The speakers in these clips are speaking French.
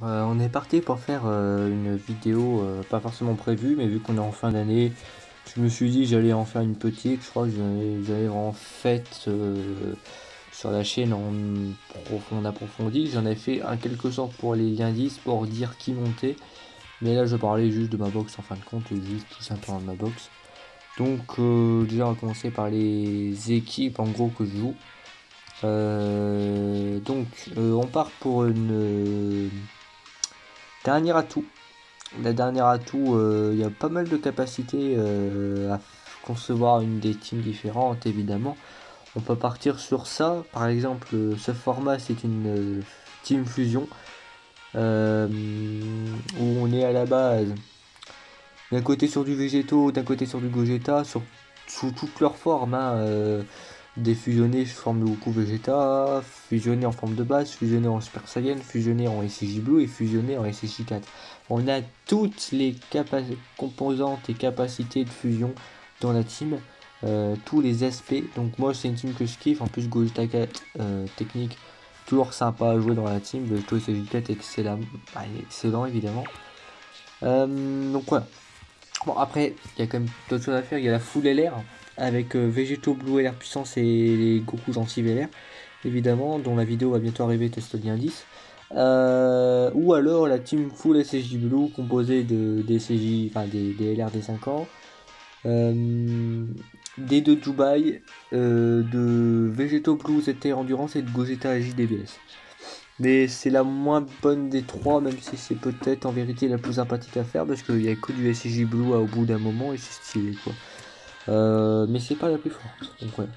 On est parti pour faire une vidéo pas forcément prévue, mais vu qu'on est en fin d'année, je me suis dit j'allais en faire une petite. Je crois que j'avais en fait sur la chaîne en approfondi. J'en ai fait un quelque sorte pour les indices pour dire qui montait, mais là je parlais juste de ma box en fin de compte, juste tout simplement de ma box. Donc déjà on va commencer par les équipes en gros que je joue. On part pour une dernière atout. La dernière atout, il y a pas mal de capacités à concevoir une des teams différentes, évidemment. On peut partir sur ça. Par exemple, ce format, c'est une team fusion où on est à la base d'un côté sur du végétaux, d'un côté sur du Gogeta, sous toutes leurs formes. Des fusionnés sous forme de Goku Vegeta, fusionnés en forme de base, fusionnés en Super Saiyan, fusionnés en SCJ Blue et fusionnés en SCJ 4. On a toutes les composantes et capacités de fusion dans la team, tous les aspects. Donc moi c'est une team que je kiffe. En plus Gogeta 4 technique, toujours sympa à jouer dans la team. Vegeto SCJ 4 excellent, excellent évidemment. Donc voilà. Bon après il y a quand même d'autres choses à faire. Il y a la full LR avec Végétaux Blue LR puissance et les Goku Gentil LR évidemment, dont la vidéo va bientôt arriver, test lien 10. Ou alors la team full SCJ Blue composée des SCJ, enfin des LR des 5 ans, des deux Dubaï, de Végétaux Blue ZT Endurance et de Gogeta JDBS. Mais c'est la moins bonne des trois, même si c'est peut-être en vérité la plus sympathique à faire parce qu'il n'y a que du SCJ Blue au bout d'un moment et c'est stylé quoi. Mais c'est pas la plus forte. Donc ouais.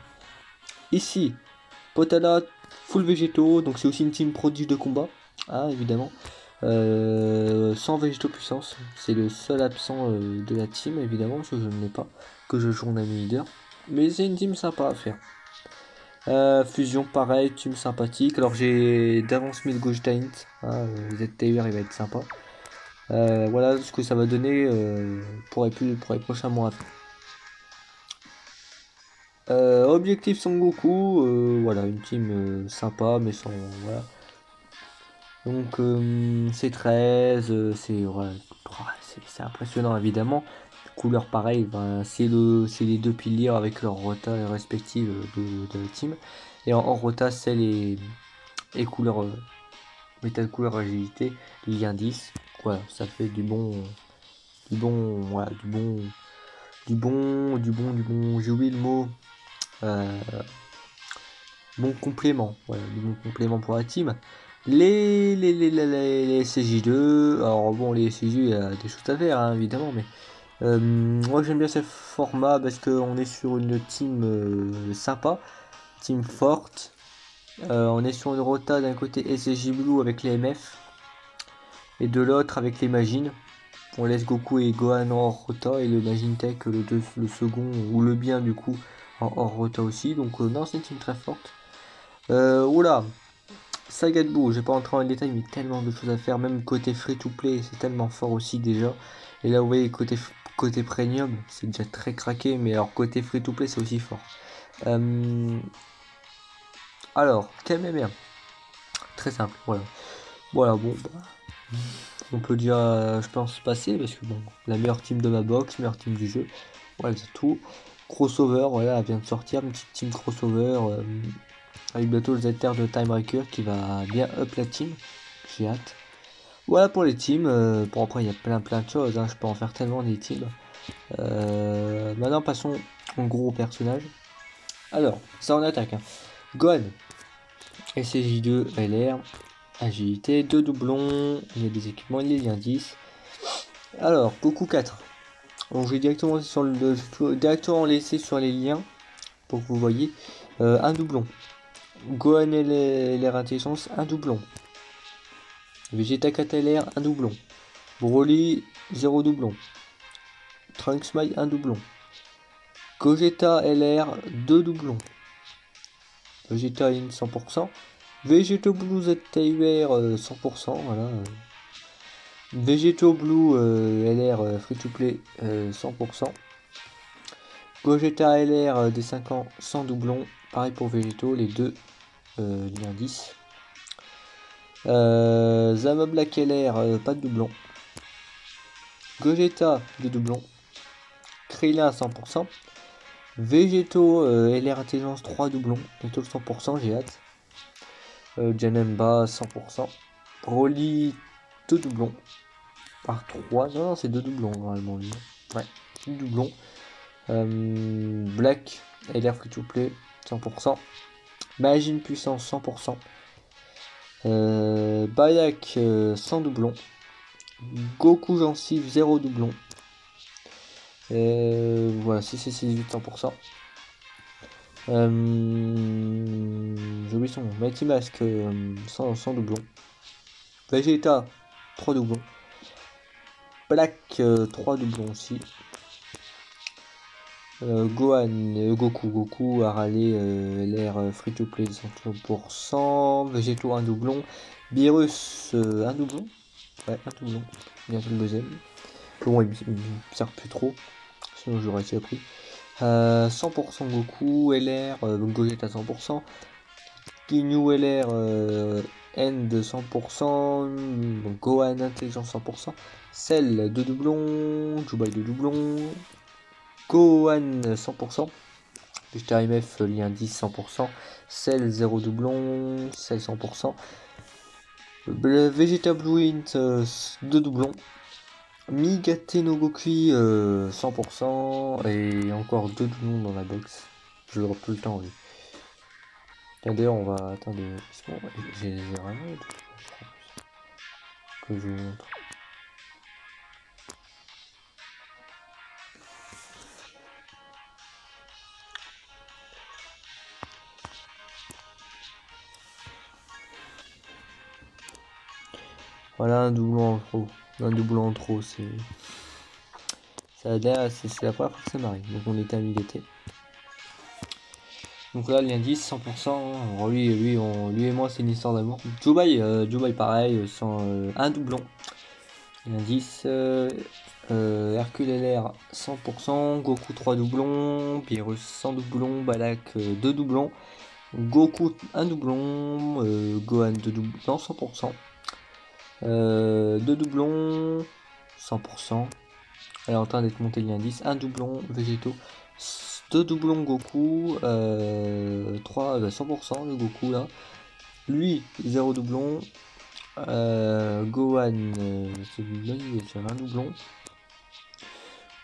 Ici, Potala, full végétaux, donc c'est aussi une team prodige de combat, évidemment. Sans végétaux puissance, c'est le seul absent de la team, évidemment, parce que je ne l'ai pas, que je joue en ami leader. Mais c'est une team sympa à faire. Fusion, pareil, team sympathique. Alors j'ai d'avance mis le Gogeta Int, ZTUR il va être sympa. Voilà ce que ça va donner pour les prochains mois à faire. Objectif Son Goku, voilà, une team sympa, mais sans. Voilà. Donc c'est 13, voilà, c'est impressionnant évidemment. Couleur pareil, ben, c'est les deux piliers avec leurs rotas respectives de la team. Et en rota, c'est les couleurs métal couleur agilité, lien 10. Voilà, ça fait du bon, voilà, j'ai oublié le mot. Bon complément, voilà, du bon complément pour la team. Les CJ2, alors bon, les CJ, il y a des choses à faire, évidemment, mais moi j'aime bien ce format parce qu'on est sur une team sympa, team forte. On est sur une rota d'un côté SCJ Blue avec les MF et de l'autre avec les Magines. On laisse Goku et Gohan en hors rota et le Magine Tech, le second, ou le bien du coup, en hors rota aussi. Donc non, c'est une team très forte. Oula, Saga de Boo, je vais pas rentrer en détail, mais tellement de choses à faire, même côté free to play, c'est tellement fort aussi déjà. Et là, vous voyez, côté premium, c'est déjà très craqué, mais alors côté free to play, c'est aussi fort. Alors, KMM, très simple, voilà. Voilà, bon, on peut dire, je pense, passer, parce que bon, la meilleure team de ma box, meilleure team du jeu, voilà, c'est tout. Crossover, voilà, elle vient de sortir, une petite team crossover. Avec bientôt le ZR de Timebreaker qui va bien up la team. J'ai hâte. Voilà pour les teams. Bon après il y a plein de choses. Je peux en faire tellement des teams. Maintenant passons au gros personnage. Alors, ça en attaque. Gohan. SCJ2 LR. Agilité. 2 doublons. Il y a des équipements. Il y a des indices. Alors, Goku 4. Donc je vais directement laisser sur les liens pour que vous voyez. Un doublon. Gohan LR Intelligence, un doublon. Vegeta 4 LR, un doublon. Broly, 0 doublon. Trunks Smile, un doublon. Gogeta LR, 2 doublons. Vegeta In, 100%. Vegeto Blue ZTUR, 100%. Voilà. Vegeto Blue LR Free to Play, 100%. Gogeta LR des 5 ans, sans doublon. Pareil pour Vegeto, les deux, lien 10. Zama Black LR, pas de doublon. Gogeta, 2 doublons. Krillin, 100%. Végéto, LR Intelligence, 3 doublons. Végéto 100%, j'ai hâte. Janemba, 100%. Broly, 2 doublons. Par 3. Non, c'est 2 doublons normalement lui. Ouais, 2 doublons. Black, LR Free to Play, 100%. Majin Puissance, 100%. Bayak, 100 doublons. Goku Gencive, 0 doublon. Voilà, 6 100%. J'ai oublié son nom. Mighty Mask, 100 doublons. Vegeta, 3 doublons. Black, 3 doublons aussi. Goku a râlé l'air free to play 100%. Végéto, 1 doublon. Beerus, 1 doublon. Ouais, 1 doublon. Bientôt le deuxième. Bon, il me sert plus trop. Sinon, je l'aurais déjà pris. 100% Goku, LR, Gogeta 100%. Ginyu LR, End 100%. Gohan Intelligence 100%. Cell 2 doublons. Jubai 2 doublons. Gohan 100%. Vegeta MF lien 10 100%. Cell 0 doublon. Cell 100%. Vegeta Blue Int 2 doublons. Migate no Gokui 100% et encore 2 doublons dans la box. Je l'aurai plus le temps, oui. D'ailleurs, on va attendre. J'ai vraiment que je vous montre. Voilà un doublon en trop. Un doublon en trop, c'est. C'est la première fois que ça m'arrive. Donc on était à Migate. Donc là, l'indice 100%. Alors lui et moi, c'est une histoire d'amour. Jubai pareil, un doublon. L'indice Hercule LR 100%, Goku 3 doublons, Beerus 100 doublons, Balak 2 doublons, Goku 1 doublon, Gohan 2 doublons, non 100%, 2 doublons, 100%. Elle est en train d'être montée l'indice, 1 doublon, Végéto, 2 doublons Goku, 3, 100% le Goku là, lui 0 doublon, Gohan, celui-là il est sur un doublon.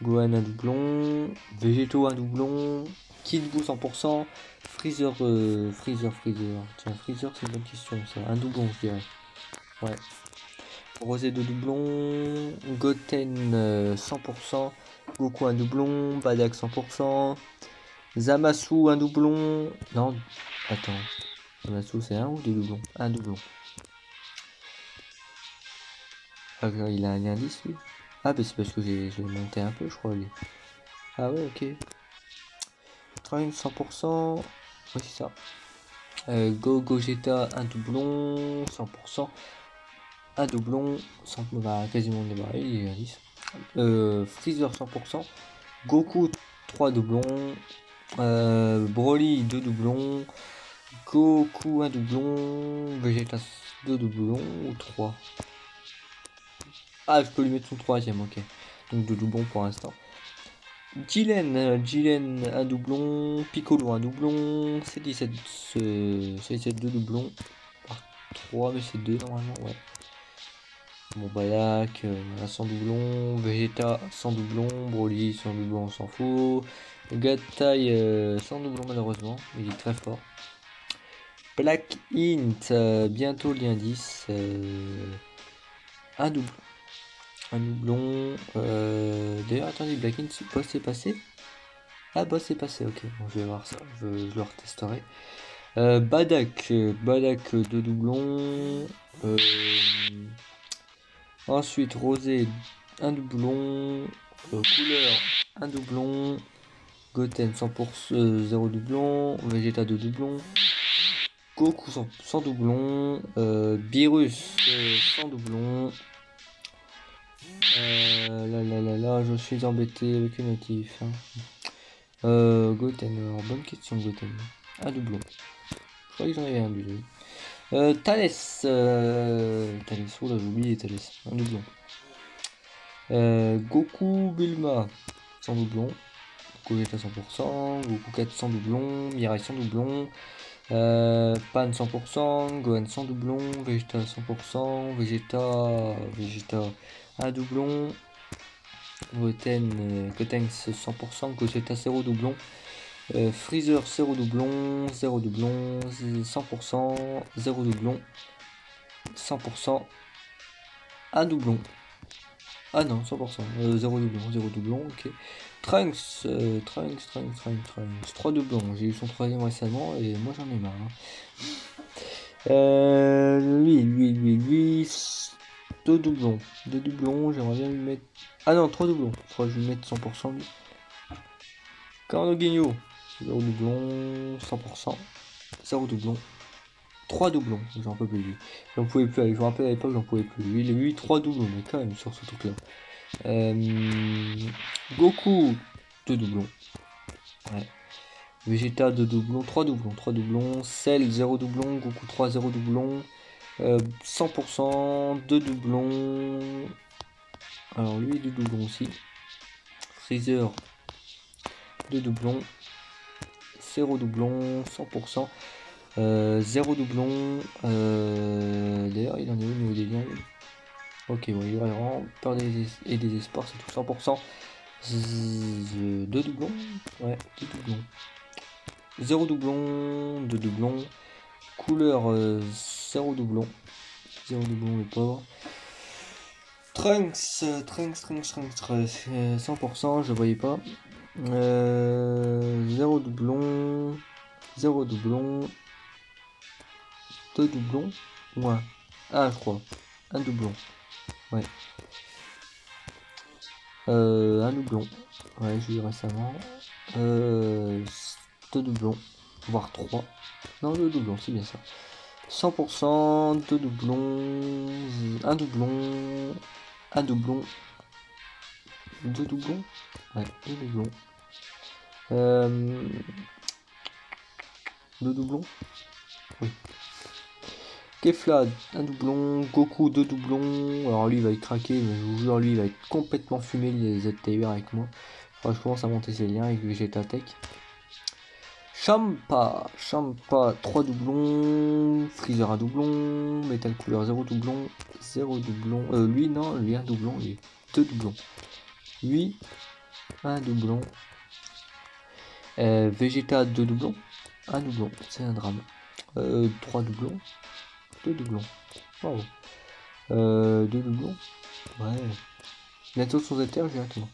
Gohan un doublon, Végéto un doublon, Kid Buu 100%, Freezer, Tiens, Freezer c'est une bonne question ça, un doublon je dirais. Ouais. Rosé de doublon, Goten 100%, Goku un doublon, Badak 100%, Zamasu un doublon, non, attends, Zamasu c'est un ou deux doublons? Un doublon. Ah, il a un indice lui? Ah bah c'est parce que je l'ai monté un peu je crois lui. Ah ouais ok. Prime 100%. Oui c'est ça. Gogeta un doublon 100%. Un doublon, quasiment des barils, il est à 10. Freezer 100%. Goku 3 doublons. Broly 2 doublons. Goku un doublon. Vegeta 2 doublons ou 3. Ah je peux lui mettre son troisième, ok. Donc 2 doublons pour l'instant. Jilen un doublon, Piccolo un doublon, C17 2 doublons, par 3 mais c'est 2 normalement, ouais. Bon Balak, 100 doublons, Vegeta 100 doublons, Broly 100 doublons on s'en fout, Gatai 100 doublons malheureusement, il est très fort. Black Int, bientôt l'indice, un doublon. Un doublon. D'ailleurs, attendez, Black Int, boss c'est passé? Ah, boss c'est passé, ok. Bon, je vais voir ça, je le retesterai. Badak, 2 doublons. Ensuite, Rosé, un doublon. Couleur, un doublon. Goten, 100%, 0 doublon. Vegeta, 2 doublons. Goku, 100 doublons. Beerus, 100 doublons. Là, je suis embêté avec une notif. Goten, alors bonne question Goten. Un doublon. Je crois que j'en avais un du Thalès. Thalès, oh là, j'ai oublié Thalès. Un doublon. Goku Bulma, sans doublon. Gogeta 100%. Goku 4 sans doublon. Mirai sans doublon. Pan 100%. Gohan sans doublon. Vegeta 100%. Vegeta un doublon. Gotenks 100%. Gogeta 0 doublon. Freezer 0 doublon. 0 doublon. 100%. 0 doublon. 100%. Un doublon. Ah non, 100%. 0 doublon, 0 doublon, ok. Trunks, Trunks, 3 doublons. J'ai eu son troisième récemment et moi j'en ai marre. Lui. 2 doublons. 2 doublons, j'aimerais bien lui mettre. Ah non, 3 doublons. 3, je vais lui mettre 100% lui. Carnoguinho, 0 doublon, 100%. 0 doublon. 3 doublons, j'en peux plus lui. J'en pouvais plus, je me rappelle à l'époque, j'en pouvais plus. Lui, 3 doublons, mais quand même sur ce truc là. Goku, 2 doublons. Ouais. Vegeta, 2 doublons, 3 doublons, 3 doublons. Cell, 0 doublon. Goku 3, 0 doublon. 100%, 2 doublons. Alors lui, 2 doublons aussi. Freezer, 2 doublons. 0 doublon, 100%. 0 doublon. D'ailleurs, il en est où au niveau des liens? Ok, ouais, il y aurait vraiment peur et des espoirs, c'est tout 100%. 2 doublons. Ouais, 2 doublons. 0 doublon, 2 doublons. Couleur 0 doublon. 0 doublon, le pauvre. Trunks, 100%, je voyais pas. 0 doublon. 0 doublon. 2 doublons. Ouais. Ah, je crois. Un doublon. Ouais. Un doublon. Ouais, j'ai eu récemment. 2 doublons. Voire 3. Non, 2 doublons, c'est bien ça. 100%, 2 doublons. Un doublon. Un doublon. 2 doublons. Ouais, 2 doublons. 2 doublons. Oui. Kefla, un doublon. Goku, 2 doublons. Alors lui, il va être craqué, mais je vous jure, lui, il va être complètement fumé les ZTUR avec moi. Enfin, je commence à monter ses liens avec Vegeta Tech. Champa, 3 doublons. Freezer, un doublon. Metal Couleur, 0 doublon. 0 doublon. Lui, non, lui, un doublon. Lui, 2 doublons. Lui, un doublon. Vegeta, 2 doublons. Un doublon, c'est un drame. 3 doublons. 2 doublons. Bravo. 2 doublons. Ouais. Bientôt son ZTR directement.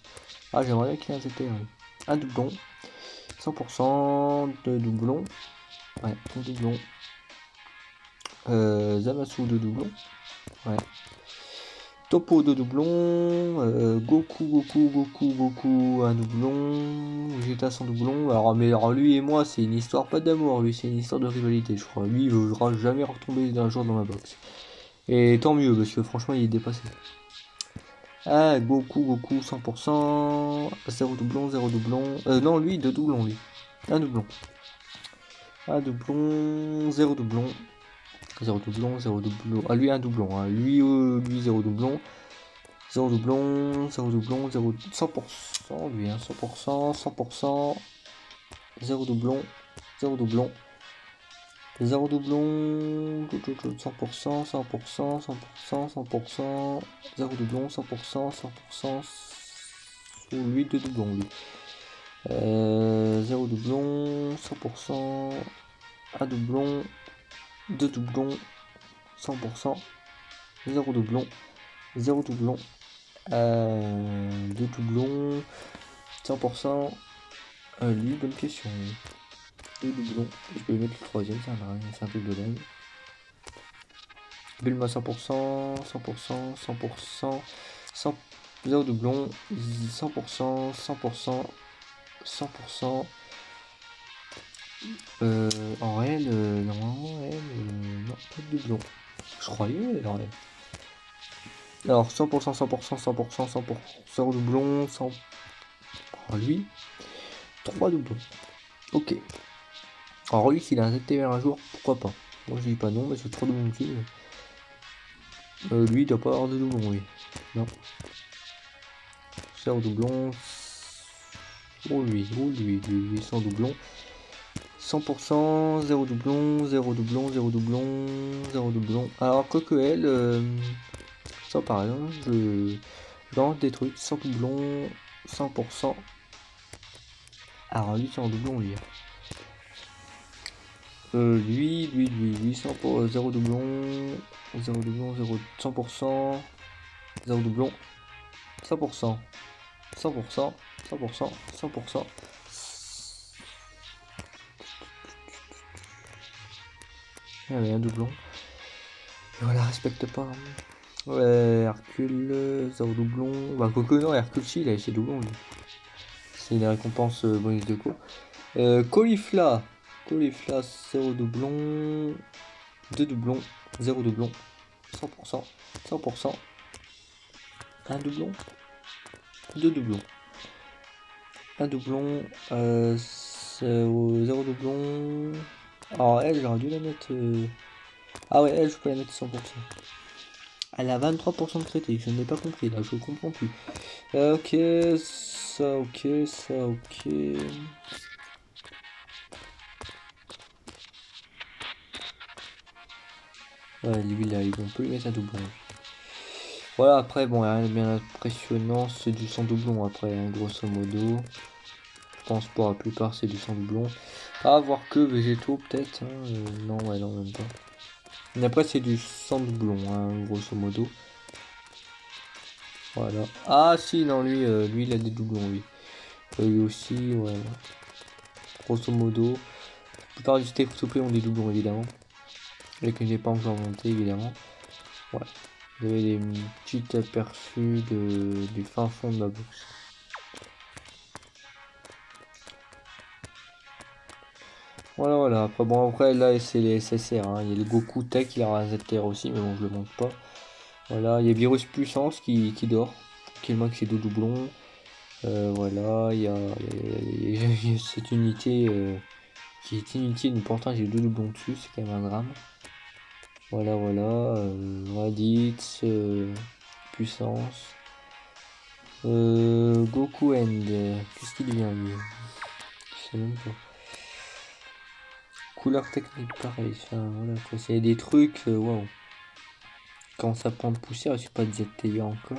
Ah, j'aimerais bien qu'il y ait un ZTR. Oui. Un doublon. 100%. 2 doublons. Ouais, 2 doublons. Zamasu, 2 doublons. Ouais. Topo, 2 doublons. Goku, un doublon. Vegeta, sans doublon. Alors lui et moi, c'est une histoire pas d'amour. Lui, c'est une histoire de rivalité, je crois. Lui, il ne voudra jamais retomber d'un jour dans ma box. Et tant mieux, parce que franchement, il est dépassé. Ah, Goku, 100%. 0 doublon, 0 doublon. Non, lui, 2 doublons, lui. Un doublon. Un doublon, 0 doublon. 0 doublon, 0 doublon. Ah, lui, un doublon. Hein. Lui, 0 doublon. 0 doublon, 0 doublon, 0... 100%, lui, hein. 100%, 100%. 0 doublon, 0 doublon. 0 doublon, 100%, 100%, 100%, 100%, 0 doublon, 100%, 100%, lui, 2 doublons, lui. 0 doublon, 100%, 1 doublon, 2 doublons, 100%, 0 doublon, 0 doublon, 2 doublons, 100%, lui, bonne question. 2 doublons, je peux mettre le troisième, c'est un truc de dingue. Bulma 100%, 100%, 100%, 100, 0 doublon, 100%, 100%, 100%. En réel, normalement, non, pas de doublon. Je croyais, en réel. Alors, 100%, 100%, 100%, 100%, 0 doublon, 100. Alors, lui, 3 doublons. Ok. Alors, lui, s'il a un ZTR un jour, pourquoi pas. Moi je dis pas non, mais c'est trop doublons dessus. Lui il doit pas avoir de doublons, oui. Non. 0 doublon. Oh lui, sans doublon. 100%, 0 doublon, 0 doublon, 0 doublon, 0 doublon. Alors, quoique elle, ça pareil, hein, je lance des trucs, 100 doublons, 100%. Alors, lui, c'est en doublon, lui. Lui, 100 pour, 0 doublon, 0 doublon, 0, 100%, 0 doublon, 100%, 100%, 100%, 100%. Il y avait un doublon. Et voilà, respecte pas. Ouais, Hercule, 0 doublon. Bah, quoique non, Hercule, si, il a essayé doublon, lui. C'est une récompense bonus de co. Caulifla. Caulifla, 0 doublon. 2 doublons. 0 doublon. 100%. 100%. Un doublon. 2 doublons. Un doublon. 0 doublon. Alors, elle, j'aurais dû la mettre. Ah ouais, elle, je peux la mettre 100%. Elle a 23% de critique, je n'ai pas compris là, je comprends plus. Ok, ça ok, ça ok. Ouais, lui là, on peut lui mettre un doublon. Voilà, après, bon, rien de bien impressionnant, c'est du sans doublon après, hein, grosso modo. Je pense pour la plupart c'est du sans doublon. À voir que végétaux peut-être, hein, non, ouais, non, même pas. Mais après c'est du sans doublon, hein, grosso modo. Voilà. Ah si, non, lui il a des doublons, lui. Lui aussi, ouais. Grosso modo. La plupart du steak souplé ont des doublons, évidemment. Et que j'ai pas encore monté, évidemment. Ouais. Vous avez des petits aperçus du fin fond de ma box. Voilà, voilà. Après, bon, après, là, c'est les SSR. Hein. Il y a le Goku Tech, il y a un ZTR aussi, mais bon, je le montre pas. Voilà, il y a Virus Puissance qui dort. Qui est le max, c'est deux doublons. Voilà, il y a cette unité qui est inutile, mais pourtant j'ai deux doublons dessus, c'est quand même un drame. Voilà, voilà. Raditz, Puissance. Goku End. Qu'est-ce qu'il devient lui? Je sais même pas. Couleur technique, pareil. Enfin, voilà quoi. C'est des trucs. Waouh. Quand ça prend de poussière, je suis pas de ZTV encore.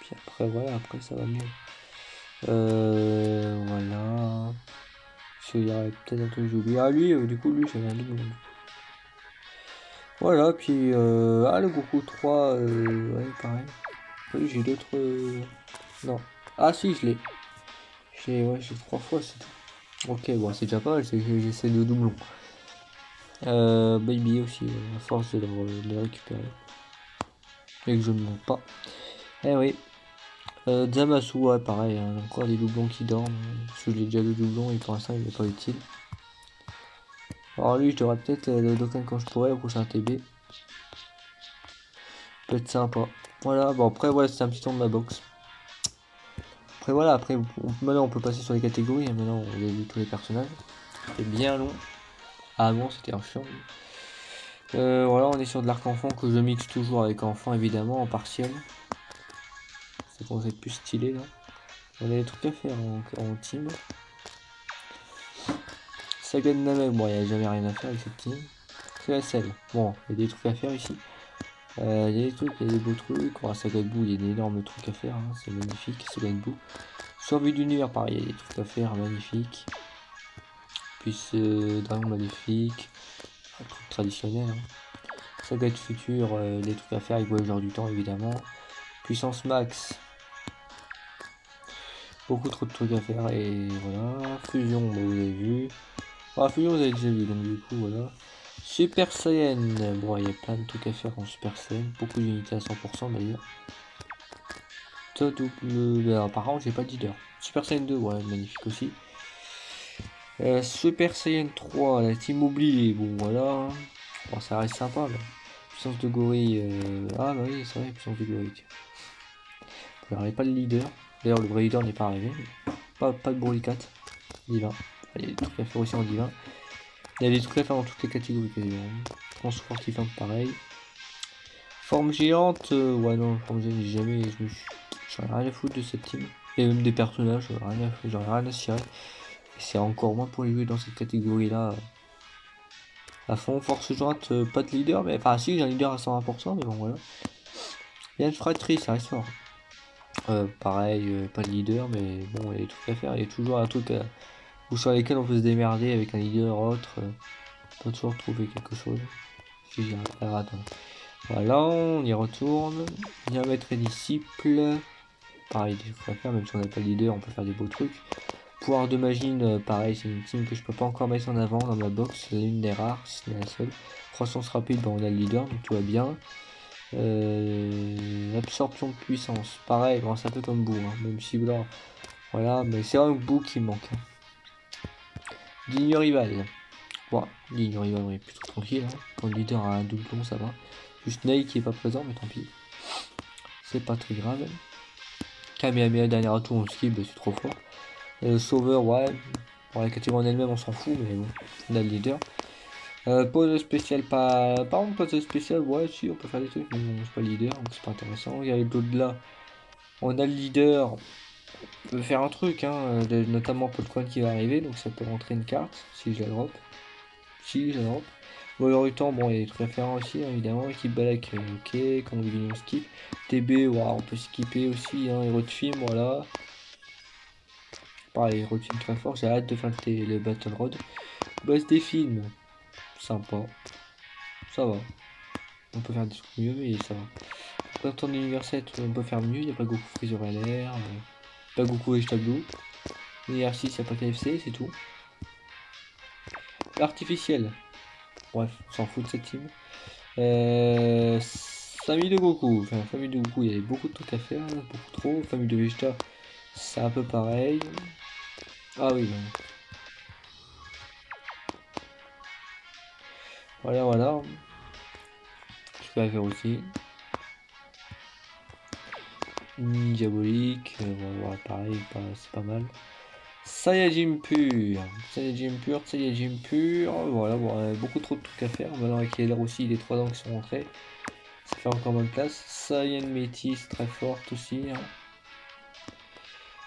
Puis après, voilà, après ça va mieux. Voilà. Il y aurait peut-être un truc que j'ai oublié. Ah, lui, du coup, lui, j'avais un double. Voilà, puis. Ah, le Goku 3, ouais, pareil. Oui, j'ai d'autres. Non. Ah, si, je l'ai. Ouais, j'ai 3 fois, c'est tout. Ok, bon, c'est déjà pas mal, j'essaie de doublons. Baby aussi, à force de les récupérer. Et que je ne monte pas. Eh oui. Zamasu, ouais, pareil, hein, encore des doublons qui dorment. Parce que je l'ai déjà le doublon et pour l'instant il n'est pas utile. Alors lui, je devrais peut-être le Dokkan quand je pourrai au prochain TB. Peut être sympa. Voilà, bon après, ouais, c'est un petit tour de ma box. Après, voilà, après, maintenant on peut passer sur les catégories. Hein, maintenant, on a vu tous les personnages. C'était bien long. Ah bon, c'était un chiant. Voilà, on est sur de l'arc enfant que je mixe toujours avec enfant évidemment en partiel. C'est pour être plus stylé là. On a des trucs à faire en team. Saga de Namek, bon, il n'y a jamais rien à faire avec cette team. C'est la selle. Bon, il y a des trucs à faire ici. Il y a des trucs, il y a des beaux trucs. On Saga de Boo, il y a d'énormes trucs à faire. Hein. C'est magnifique, Saga de Boo. Survie d'univers, pareil, il y a des trucs à faire, magnifique. Puis Dragon Maléfique. Un truc traditionnel. Hein. Saga de futur, des trucs à faire avec Voyageur du temps, évidemment. Puissance max. Beaucoup trop de trucs à faire et voilà. Fusion, bah, vous avez vu. Ah, Fusion, vous avez déjà vu, donc du coup, voilà. Super Saiyan, bon, il y a plein de trucs à faire en Super Saiyan. Beaucoup d'unités à 100% d'ailleurs. Par contre, j'ai pas de leader. Super Saiyan 2, ouais, magnifique aussi. Super Saiyan 3, la team oubliée, bon, voilà. Bon, ça reste sympa, là. Puissance de gorille. Ah, bah oui, c'est vrai, puissance de gorille. Il n'y aurait pas de leader. D'ailleurs, le vrai leader n'est pas arrivé. Pas de Broly 4. Divin. Il y a des trucs à faire aussi en divin. Il y a des trucs à faire dans toutes les catégories quasiment. Transportif, hein, pareil. Forme géante, ouais non, forme géante, jamais, j'en ai rien à foutre de cette team. Et même des personnages, j'en ai rien à cirer. Et c'est encore moins pour les jouer dans cette catégorie-là. À fond, force jointe, pas de leader, mais enfin si, j'ai un leader à 120%, mais bon voilà. Il y a une fratrie, ça reste fort. Pareil, pas de leader, mais bon, il y a des trucs à faire. Il y a toujours un truc ou sur lesquels on peut se démerder avec un leader autre. On peut toujours trouver quelque chose. Si j'ai un rate. Voilà, on y retourne. Bien maître et disciple. Pareil, des trucs à faire, même si on n'a pas de leader, on peut faire des beaux trucs. Pouvoir de Magine, pareil, c'est une team que je peux pas encore mettre en avant dans ma box, c'est l'une des rares, si ce n'est la seule. Croissance rapide, bon, on a le leader, donc tout va bien. Absorption de puissance, pareil, bon, c'est un peu comme Boo, hein, même si voilà, mais c'est vraiment Boo qui me manque. Hein. Digne rival, bon, Digne rival, on est plutôt tranquille, hein. Quand le leader a un doublon, ça va. Juste Snake qui est pas présent, mais tant pis. C'est pas très grave. Kamehameha, dernier tour, on skip, c'est trop fort. Sauveur, ouais. Pour la catégorie en elle-même, on s'en fout, mais bon, on a le leader. Pause spéciale, pas. Par contre, pause spéciale, ouais, si, on peut faire des trucs, mais bon, c'est pas le leader, donc c'est pas intéressant. Il y a l'au-delà. On a le leader. On peut faire un truc, hein, notamment Polcoin qui va arriver, donc ça peut rentrer une carte, si je la drop. Si je la drop. Voleur du temps, bon, il y a des trucs à faire aussi, hein, évidemment. Équipe Balak, ok. Quand on skip. TB, ouais, on peut skipper aussi, hein, héros de film, voilà. Pareil, héros de film très fort, j'ai hâte de faire le Battle Road. Boss des films, sympa. Ça va. On peut faire des trucs mieux, mais ça va. Président de l'univers 7, on peut faire mieux. Il n'y a pas Goku Freezer LR, pas Goku et Tableau. L'univers 6, il n'y a pas KFC, c'est tout. L'artificiel. Bref, on s'en fout de cette team. Famille de Goku. Enfin, famille de Goku, il y avait beaucoup de trucs à faire, beaucoup trop. Famille de Vegeta, c'est un peu pareil. Ah oui, non. Voilà, voilà. Je peux la faire aussi. Diabolique, voilà, pareil, c'est pas mal. Saiyajin pur, Saiyajin pur, voilà, bon, beaucoup trop de trucs à faire. Maintenant avec Heller aussi, les 3 ans qui sont rentrés, ça fait encore moins de place. Saiyan métis, très forte aussi. Hein.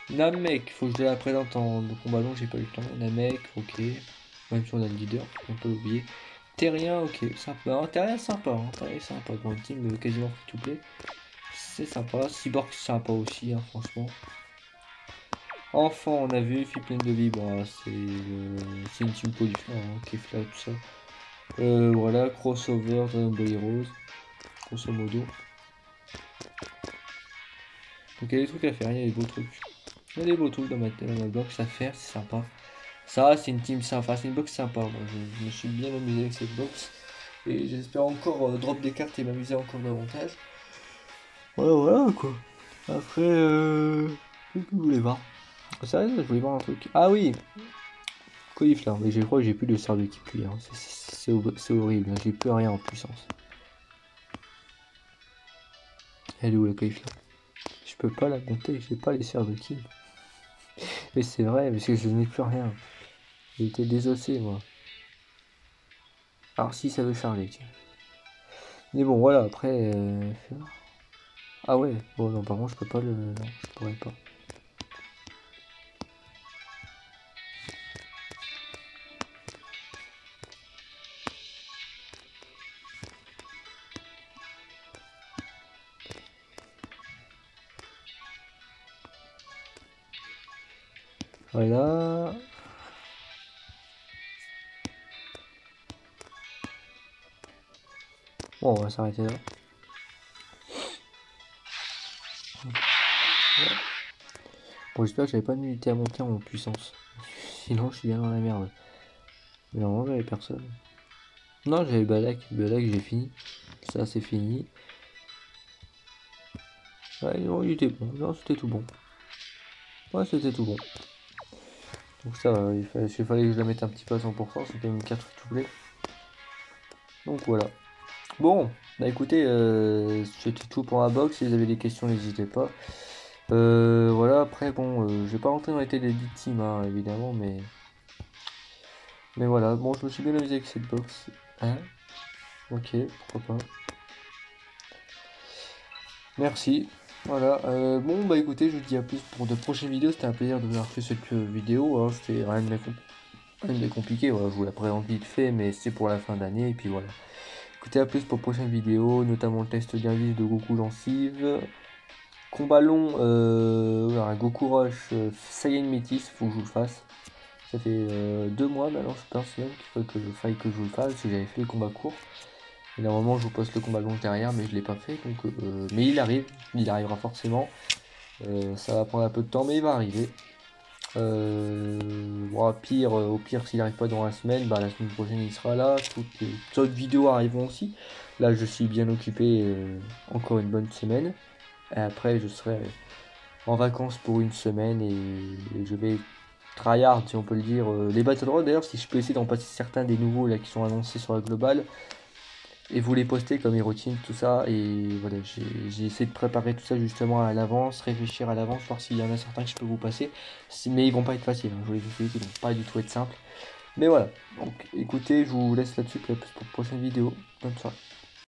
Namek, faut que je la présente en combat long, j'ai pas eu le temps. Namek, ok, même si on a le leader, on peut l'oublier. Terrien, ok, sympa, Terrien sympa, Terrien sympa, bon, une team quasiment free to play. C'est sympa, Cyborg c'est sympa aussi, hein, franchement. Enfant, on a vu, fille pleine de vie, bah, c'est une team polyphore, hein, qui fait tout ça. Voilà, crossover, Dragon Ball Heroes, grosso modo. Donc il y a des trucs à faire, il y a des beaux trucs. Il y a des beaux trucs dans ma box à faire, c'est sympa. Ça, c'est une team sympa, c'est une box sympa. Moi, je me suis bien amusé avec cette box. Et j'espère encore drop des cartes et m'amuser encore davantage. Voilà, voilà quoi. Après, qu'est-ce que vous voulez voir? Sérieux, je voulais voir un truc. Ah oui! Cauliflower, mais je crois que j'ai plus de cerveau qui pue, hein. C'est horrible, hein. J'ai plus rien en puissance. Elle est où la cauliflower? Je peux pas la monter, j'ai pas les cerveaux qui. Mais c'est vrai, parce que je n'ai plus rien. J'ai été désossé moi. Alors si ça veut charger, tiens. Mais bon voilà, après. Ah ouais, bon non par contre je peux pas le. Non, je pourrais pas. Voilà. Bon, on va s'arrêter là. Bon, j'espère que j'avais pas de unité à monter en puissance. Sinon, je suis bien dans la merde. Mais normalement, j'avais personne. Non, j'avais Balak. Balak, j'ai fini. Ça, c'est fini. Ouais, non, il était bon. Non, c'était tout bon. Ouais, c'était tout bon. Donc ça va, il fallait que je la mette un petit peu à 100%. C'était une 4 tout blé. Donc voilà. Bon, bah écoutez, c'était tout pour la box. Si vous avez des questions, n'hésitez pas. Voilà, après, bon, je vais pas rentrer dans les têtes des teams, hein, évidemment, mais Mais voilà, bon, je me suis bien amusé avec cette box. Hein? Ok, pourquoi pas. Merci. Voilà, bon bah écoutez, je vous dis à plus pour de prochaines vidéos. C'était un plaisir de vous avoir fait cette vidéo, hein. C'était rien de compliqué, voilà, je vous la présente vite fait, mais c'est pour la fin d'année, et puis voilà. Écoutez, à plus pour de prochaines vidéos, notamment le test d'indice de Goku Gencive. Combat long, un Goku Rush Saiyan Métis, faut que je vous le fasse. Ça fait 2 mois maintenant, je pense même qu'il faut que je vous le fasse, parce que j'avais fait les combats courts. Et normalement, je vous poste le combat long derrière, mais je l'ai pas fait, donc mais il arrivera forcément. Ça va prendre un peu de temps, mais il va arriver. Bon, au pire, s'il n'arrive pas dans la semaine, bah, la semaine prochaine il sera là. Toutes les autres vidéos arriveront aussi. Là, je suis bien occupé, encore une bonne semaine. Et après, je serai en vacances pour une semaine et je vais tryhard, si on peut le dire. Les Battle Royale, d'ailleurs, si je peux essayer d'en passer certains des nouveaux là, qui sont annoncés sur la globale et vous les poster comme les routines, tout ça. Et voilà, j'ai essayé de préparer tout ça justement à l'avance, réfléchir à l'avance, voir s'il y en a certains que je peux vous passer. Mais ils vont pas être faciles, hein, je vous les ai fait, ils vont pas du tout être simples. Mais voilà, donc écoutez, je vous laisse là-dessus, puis à plus pour une prochaine vidéo. Bonne soirée.